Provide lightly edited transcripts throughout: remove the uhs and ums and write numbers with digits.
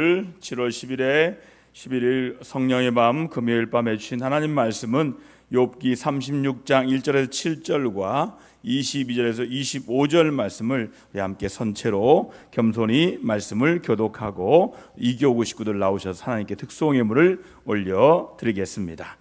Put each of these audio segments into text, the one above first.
7월 10일에 11일 성령의 밤 금요일 밤에 주신 하나님 말씀은 욥기 36장 1절에서 7절과 22절에서 25절 말씀을 우리 함께 선체로 겸손히 말씀을 교독하고 이교구 식구들 나오셔서 하나님께 특송 예물을 올려드리겠습니다.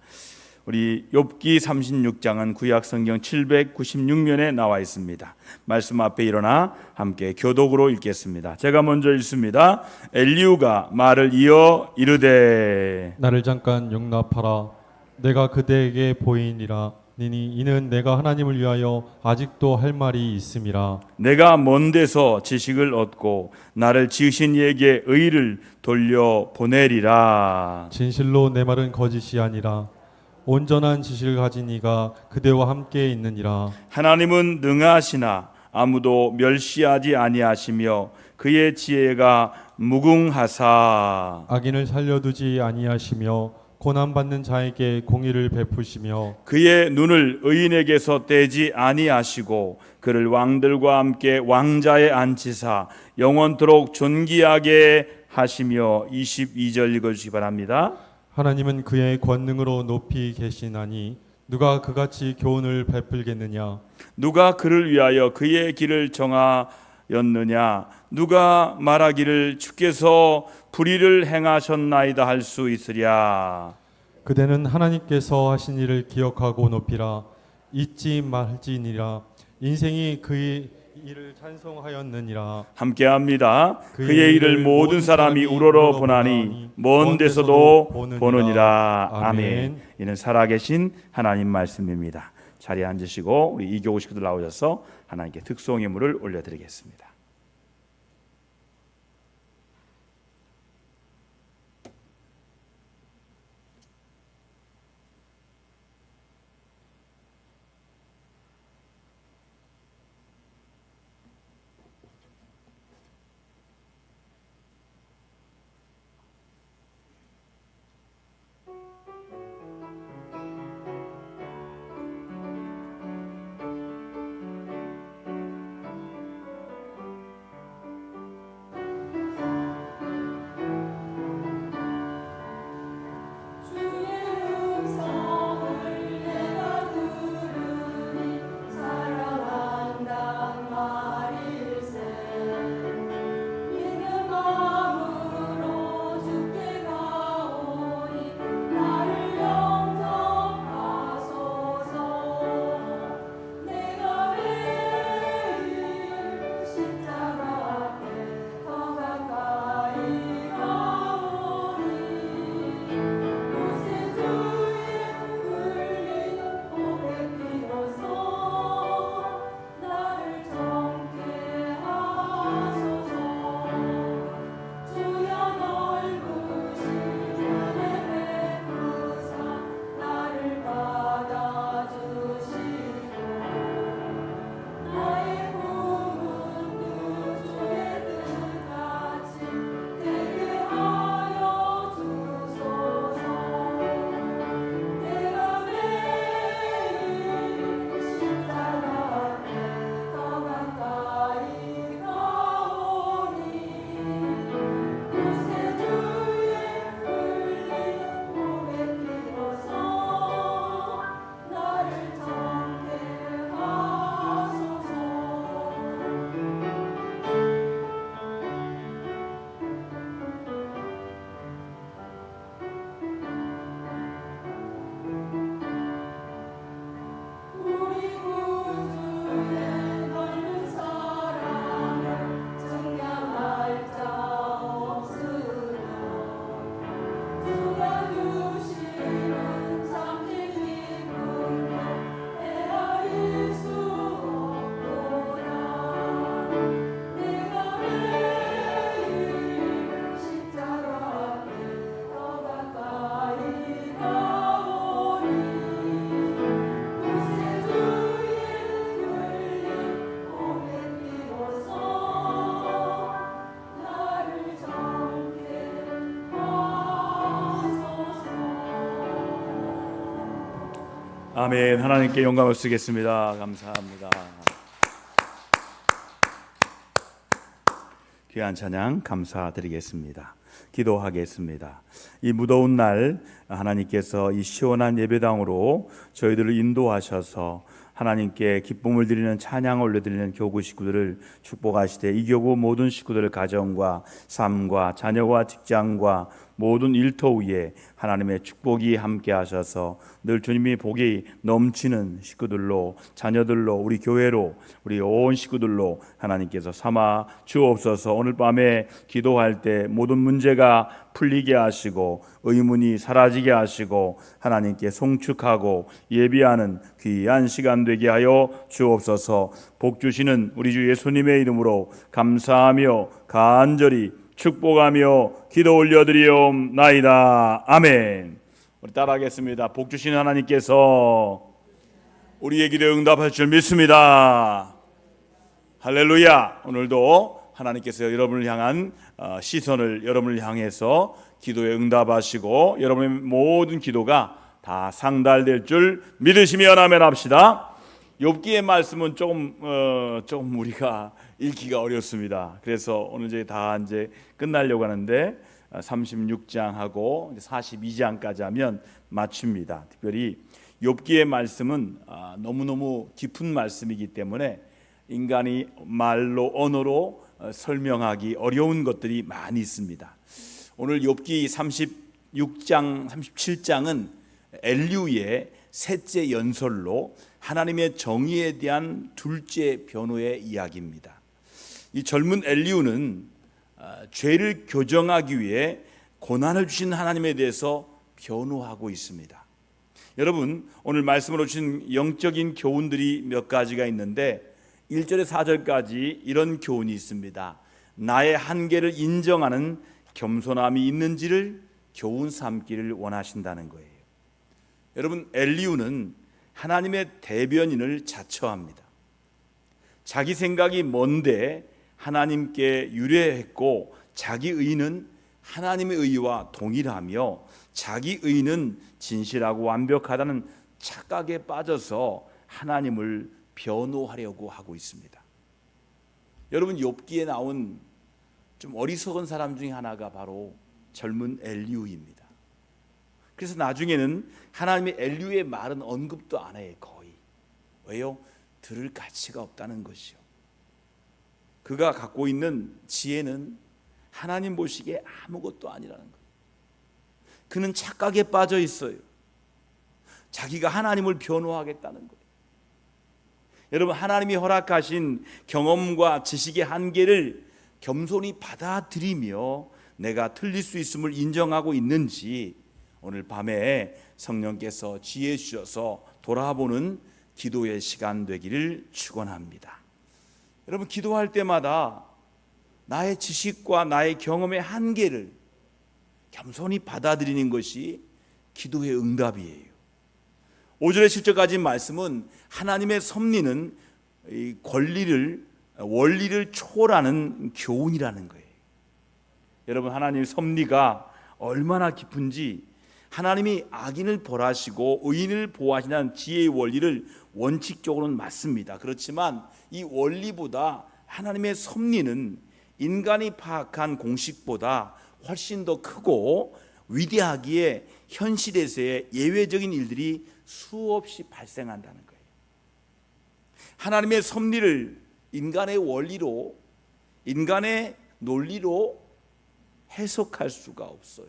우리 욥기 36장은 구약 성경 796면에 나와 있습니다. 말씀 앞에 일어나 함께 교독으로 읽겠습니다. 제가 먼저 읽습니다. 엘리후가 말을 이어 이르되 나를 잠깐 용납하라. 내가 그대에게 보이니라. 이는 내가 하나님을 위하여 아직도 할 말이 있음이라. 내가 먼 데서 지식을 얻고 나를 지으신 이에게 의를 돌려보내리라. 진실로 내 말은 거짓이 아니라 온전한 지식을 가진 이가 그대와 함께 있느니라. 하나님은 능하시나 아무도 멸시하지 아니하시며 그의 지혜가 무궁하사 악인을 살려두지 아니하시며 고난받는 자에게 공의를 베푸시며 그의 눈을 의인에게서 떼지 아니하시고 그를 왕들과 함께 왕자에 앉히사 영원토록 존귀하게 하시며 22절 읽어주시기 바랍니다. 하나님은 그의 권능으로 높이 계시나니 누가 그같이 교훈을 베풀겠느냐. 누가 그를 위하여 그의 길을 정하였느냐. 누가 말하기를 주께서 불의를 행하셨나이다 할 수 있으랴. 그대는 하나님께서 하신 일을 기억하고 높이라. 잊지 말지니라. 인생이 그의 일을 찬송하였느니라. 함께합니다. 그의 일을 모든 사람이 우러러 보나니 먼 데서도 보느니라. 아멘. 이는 살아계신 하나님 말씀입니다. 자리에 앉으시고 우리 이교구 식구들 나오셔서 하나님께 특송 예물을 올려드리겠습니다. 아멘. 하나님께 영광을 쓰겠습니다. 감사합니다. 귀한 찬양 감사드리겠습니다. 기도하겠습니다. 이 무더운 날 하나님께서 이 시원한 예배당으로 저희들을 인도하셔서 하나님께 기쁨을 드리는 찬양을 올려드리는 교구 식구들을 축복하시되 이 교구 모든 식구들의 가정과 삶과 자녀와 직장과 모든 일터 위에 하나님의 축복이 함께 하셔서 늘 주님이 복이 넘치는 식구들로, 자녀들로, 우리 교회로, 우리 온 식구들로 하나님께서 삼아 주옵소서. 오늘 밤에 기도할 때 모든 문제가 풀리게 하시고 의문이 사라지게 하시고 하나님께 송축하고 예비하는 귀한 시간 되게 하여 주옵소서. 복 주시는 우리 주 예수님의 이름으로 감사하며 간절히 축복하며 기도 올려드리옵나이다. 아멘. 우리 따라하겠습니다. 복 주시는 하나님께서 우리의 기도에 응답할 줄 믿습니다. 할렐루야. 오늘도 하나님께서 여러분을 향한 시선을 여러분을 향해서 기도에 응답하시고 여러분의 모든 기도가 다 상달될 줄 믿으시면 아멘합시다. 욥기의 말씀은 조금 우리가 읽기가 어렵습니다. 그래서 오늘 이제 끝나려고 하는데 36장하고 42장까지 하면 마칩니다. 특별히 욥기의 말씀은 너무너무 깊은 말씀이기 때문에 인간이 말로 언어로 설명하기 어려운 것들이 많이 있습니다. 오늘 욥기 36장, 37장은 엘리후의 셋째 연설로 하나님의 정의에 대한 둘째 변호의 이야기입니다. 이 젊은 엘리후는 죄를 교정하기 위해 고난을 주신 하나님에 대해서 변호하고 있습니다. 여러분, 오늘 말씀으로 주신 영적인 교훈들이 몇 가지가 있는데 1절에서 4절까지 이런 교훈이 있습니다. 나의 한계를 인정하는 겸손함이 있는지를 교훈 삼기를 원하신다는 거예요. 여러분, 엘리후는 하나님의 대변인을 자처합니다. 자기 생각이 먼데 하나님께 유례했고 자기 의는 하나님의 의와 동일하며 자기 의는 진실하고 완벽하다는 착각에 빠져서 하나님을 변호하려고 하고 있습니다. 여러분, 욥기에 나온 좀 어리석은 사람 중에 하나가 바로 젊은 엘리후입니다. 그래서 나중에는 하나님의 엘리후의 말은 언급도 안 해요. 거의. 왜요? 들을 가치가 없다는 것이요. 그가 갖고 있는 지혜는 하나님 보시기에 아무것도 아니라는 거예요. 그는 착각에 빠져 있어요. 자기가 하나님을 변호하겠다는 거예요. 여러분, 하나님이 허락하신 경험과 지식의 한계를 겸손히 받아들이며 내가 틀릴 수 있음을 인정하고 있는지 오늘 밤에 성령께서 지혜 주셔서 돌아보는 기도의 시간 되기를 축원합니다. 여러분, 기도할 때마다 나의 지식과 나의 경험의 한계를 겸손히 받아들이는 것이 기도의 응답이에요. 5절에 7절까지 말씀은 하나님의 섭리는 이 원리를 초월하는 교훈이라는 거예요. 여러분, 하나님의 섭리가 얼마나 깊은지 하나님이 악인을 벌하시고 의인을 보호하시는 지혜의 원리를 원칙적으로는 맞습니다. 그렇지만 이 원리보다 하나님의 섭리는 인간이 파악한 공식보다 훨씬 더 크고 위대하기에 현실에서의 예외적인 일들이 수없이 발생한다는 거예요. 하나님의 섭리를 인간의 원리로, 인간의 논리로 해석할 수가 없어요.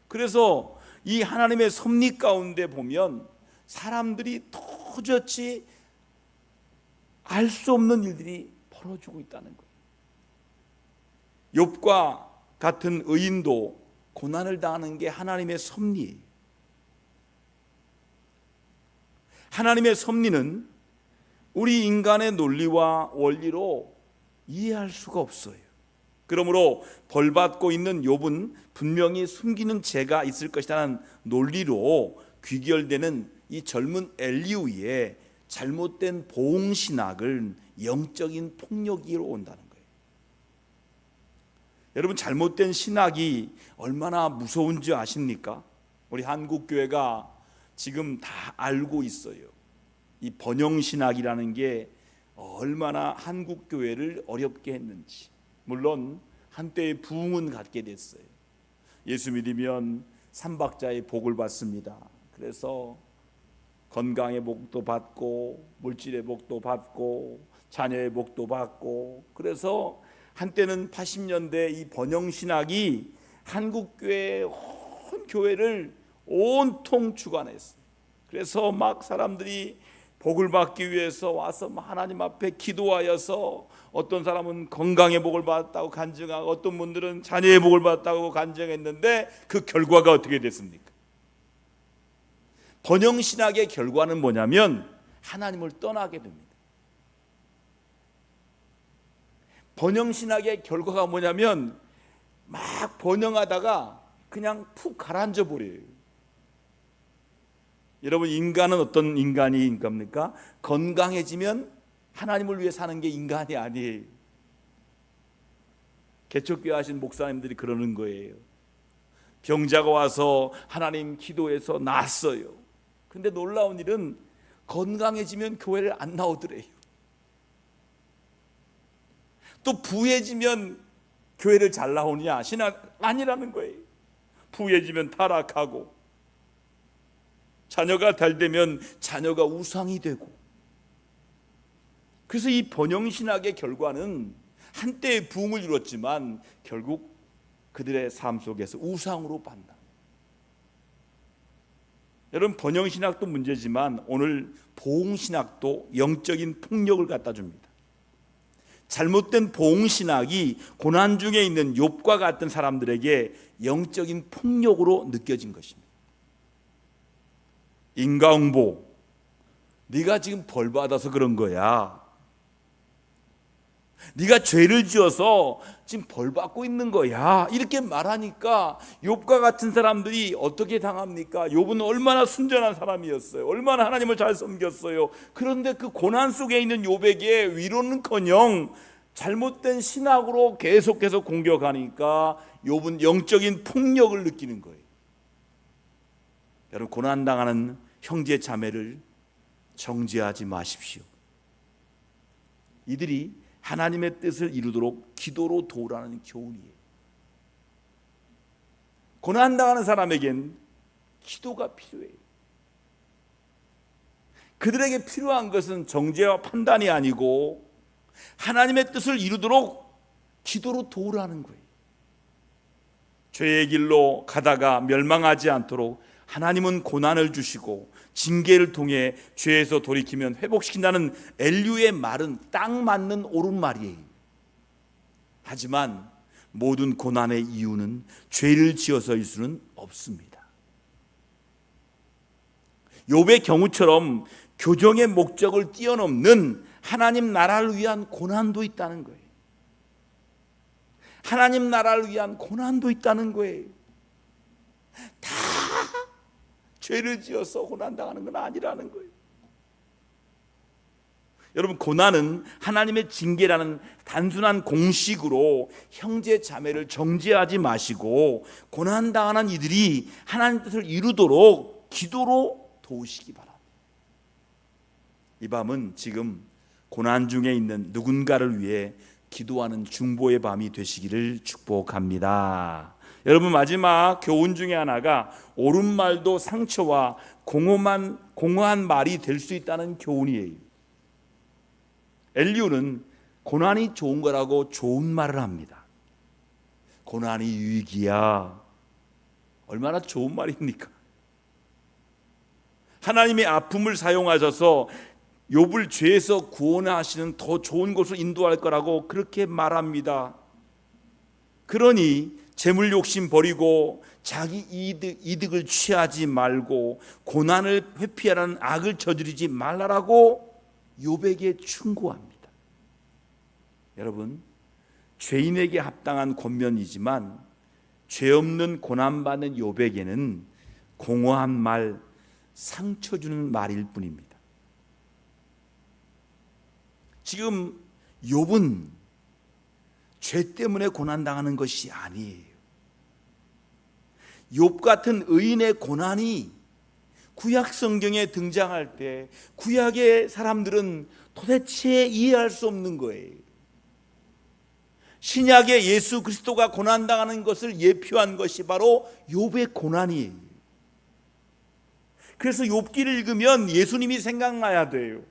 그래서 이 하나님의 섭리 가운데 보면 사람들이 도저히 알 수 없는 일들이 벌어지고 있다는 거예요. 욥과 같은 의인도 고난을 당하는 게 하나님의 섭리예요. 하나님의 섭리는 우리 인간의 논리와 원리로 이해할 수가 없어요. 그러므로 벌받고 있는 욥은 분명히 숨기는 죄가 있을 것이라는 논리로 귀결되는 이 젊은 엘리후의 잘못된 보응신학을 영적인 폭력으로 온다는 거예요. 여러분, 잘못된 신학이 얼마나 무서운지 아십니까? 우리 한국교회가 지금 다 알고 있어요. 이 번영신학이라는 게 얼마나 한국교회를 어렵게 했는지. 물론 한때의 부흥은 갖게 됐어요. 예수 믿으면 삼박자의 복을 받습니다. 그래서 건강의 복도 받고 물질의 복도 받고 자녀의 복도 받고, 그래서 한때는 80년대 이 번영신학이 한국교회 온 교회를 온통 주관했어요. 그래서 막 사람들이 복을 받기 위해서 와서 하나님 앞에 기도하여서 어떤 사람은 건강의 복을 받았다고 간증하고 어떤 분들은 자녀의 복을 받았다고 간증했는데 그 결과가 어떻게 됐습니까? 번영신학의 결과는 뭐냐면 하나님을 떠나게 됩니다. 번영신학의 결과가 뭐냐면 막 번영하다가 그냥 푹 가라앉아 버려요. 여러분, 인간은 어떤 인간이 겁니까? 건강해지면 하나님을 위해 사는 게 인간이 아니에요. 개척교회 하신 목사님들이 그러는 거예요. 병자가 와서 하나님 기도해서 나았어요. 근데 놀라운 일은 건강해지면 교회를 안 나오더래요. 또 부해지면 교회를 잘 나오느냐? 신학 아니라는 거예요. 부해지면 타락하고, 자녀가 잘 되면 자녀가 우상이 되고. 그래서 이 번영신학의 결과는 한때의 부흥을 이뤘지만 결국 그들의 삶 속에서 우상으로 판다. 여러분, 번영신학도 문제지만 오늘 보응신학도 영적인 폭력을 갖다 줍니다. 잘못된 보응신학이 고난 중에 있는 욥과 같은 사람들에게 영적인 폭력으로 느껴진 것입니다. 인과응보, 네가 지금 벌 받아서 그런 거야. 네가 죄를 지어서 지금 벌 받고 있는 거야. 이렇게 말하니까 욥과 같은 사람들이 어떻게 당합니까? 욥은 얼마나 순전한 사람이었어요. 얼마나 하나님을 잘 섬겼어요. 그런데 그 고난 속에 있는 욥에게 위로는커녕 잘못된 신학으로 계속해서 공격하니까 욥은 영적인 폭력을 느끼는 거예요. 여러분, 고난당하는 형제 자매를 정죄하지 마십시오. 이들이 하나님의 뜻을 이루도록 기도로 도우라는 교훈이에요. 고난당하는 사람에겐 기도가 필요해요. 그들에게 필요한 것은 정죄와 판단이 아니고 하나님의 뜻을 이루도록 기도로 도우라는 거예요. 죄의 길로 가다가 멸망하지 않도록 하나님은 고난을 주시고 징계를 통해 죄에서 돌이키면 회복시킨다는 엘류의 말은 딱 맞는 옳은 말이에요. 하지만 모든 고난의 이유는 죄를 지어서일 수는 없습니다. 욥의 경우처럼 교정의 목적을 뛰어넘는 하나님 나라를 위한 고난도 있다는 거예요. 하나님 나라를 위한 고난도 있다는 거예요. 다 죄를 지어서 고난당하는 건 아니라는 거예요. 여러분, 고난은 하나님의 징계라는 단순한 공식으로 형제 자매를 정죄하지 마시고 고난당하는 이들이 하나님 뜻을 이루도록 기도로 도우시기 바랍니다. 이 밤은 지금 고난 중에 있는 누군가를 위해 기도하는 중보의 밤이 되시기를 축복합니다. 여러분, 마지막 교훈 중에 하나가 옳은 말도 상처와 공허한 말이 될 수 있다는 교훈이에요. 엘리후는 고난이 좋은 거라고 좋은 말을 합니다. 고난이 유익이야. 얼마나 좋은 말입니까? 하나님의 아픔을 사용하셔서 욥을 죄에서 구원하시는 더 좋은 곳으로 인도할 거라고 그렇게 말합니다. 그러니 재물 욕심 버리고 자기 이득을 취하지 말고 고난을 회피하라는 악을 저지르지 말라라고 욥에게 충고합니다. 여러분, 죄인에게 합당한 권면이지만 죄 없는 고난받는 욥에게는 공허한 말, 상처 주는 말일 뿐입니다. 지금 욥은 죄 때문에 고난당하는 것이 아니에요. 욥 같은 의인의 고난이 구약 성경에 등장할 때 구약의 사람들은 도대체 이해할 수 없는 거예요. 신약의 예수 그리스도가 고난당하는 것을 예표한 것이 바로 욥의 고난이에요. 그래서 욥기를 읽으면 예수님이 생각나야 돼요.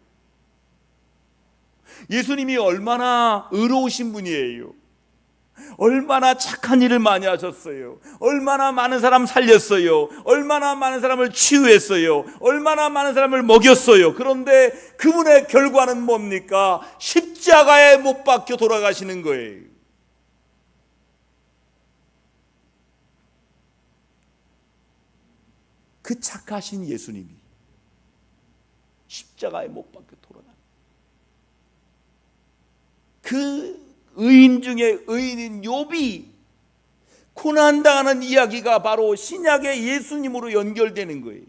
예수님이 얼마나 의로우신 분이에요. 얼마나 착한 일을 많이 하셨어요. 얼마나 많은 사람 살렸어요. 얼마나 많은 사람을 치유했어요. 얼마나 많은 사람을 먹였어요. 그런데 그분의 결과는 뭡니까? 십자가에 못 박혀 돌아가시는 거예요. 그 착하신 예수님이 십자가에 못 박혀 돌아가는 그 의인 중에 의인인 욥이 고난당하는 이야기가 바로 신약의 예수님으로 연결되는 거예요.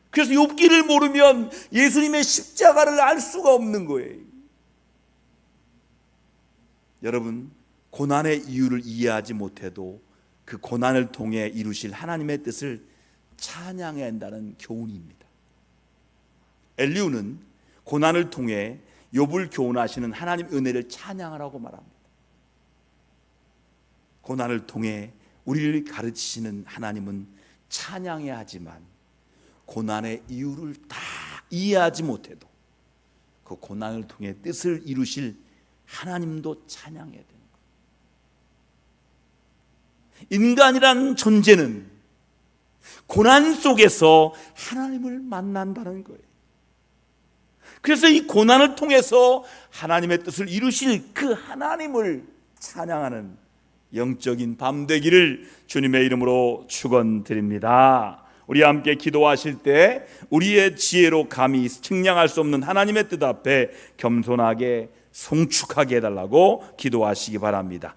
그래서 욥기를 모르면 예수님의 십자가를 알 수가 없는 거예요. 여러분, 고난의 이유를 이해하지 못해도 그 고난을 통해 이루실 하나님의 뜻을 찬양해야 한다는 교훈입니다. 엘리후는 고난을 통해 욥을 교훈하시는 하나님의 은혜를 찬양하라고 말합니다. 고난을 통해 우리를 가르치시는 하나님은 찬양해야 하지만 고난의 이유를 다 이해하지 못해도 그 고난을 통해 뜻을 이루실 하나님도 찬양해야 되는 거예요. 인간이란 존재는 고난 속에서 하나님을 만난다는 거예요. 그래서 이 고난을 통해서 하나님의 뜻을 이루실 그 하나님을 찬양하는 영적인 밤 되기를 주님의 이름으로 축원드립니다. 우리 함께 기도하실 때 우리의 지혜로 감히 측량할 수 없는 하나님의 뜻 앞에 겸손하게 송축하게 해달라고 기도하시기 바랍니다.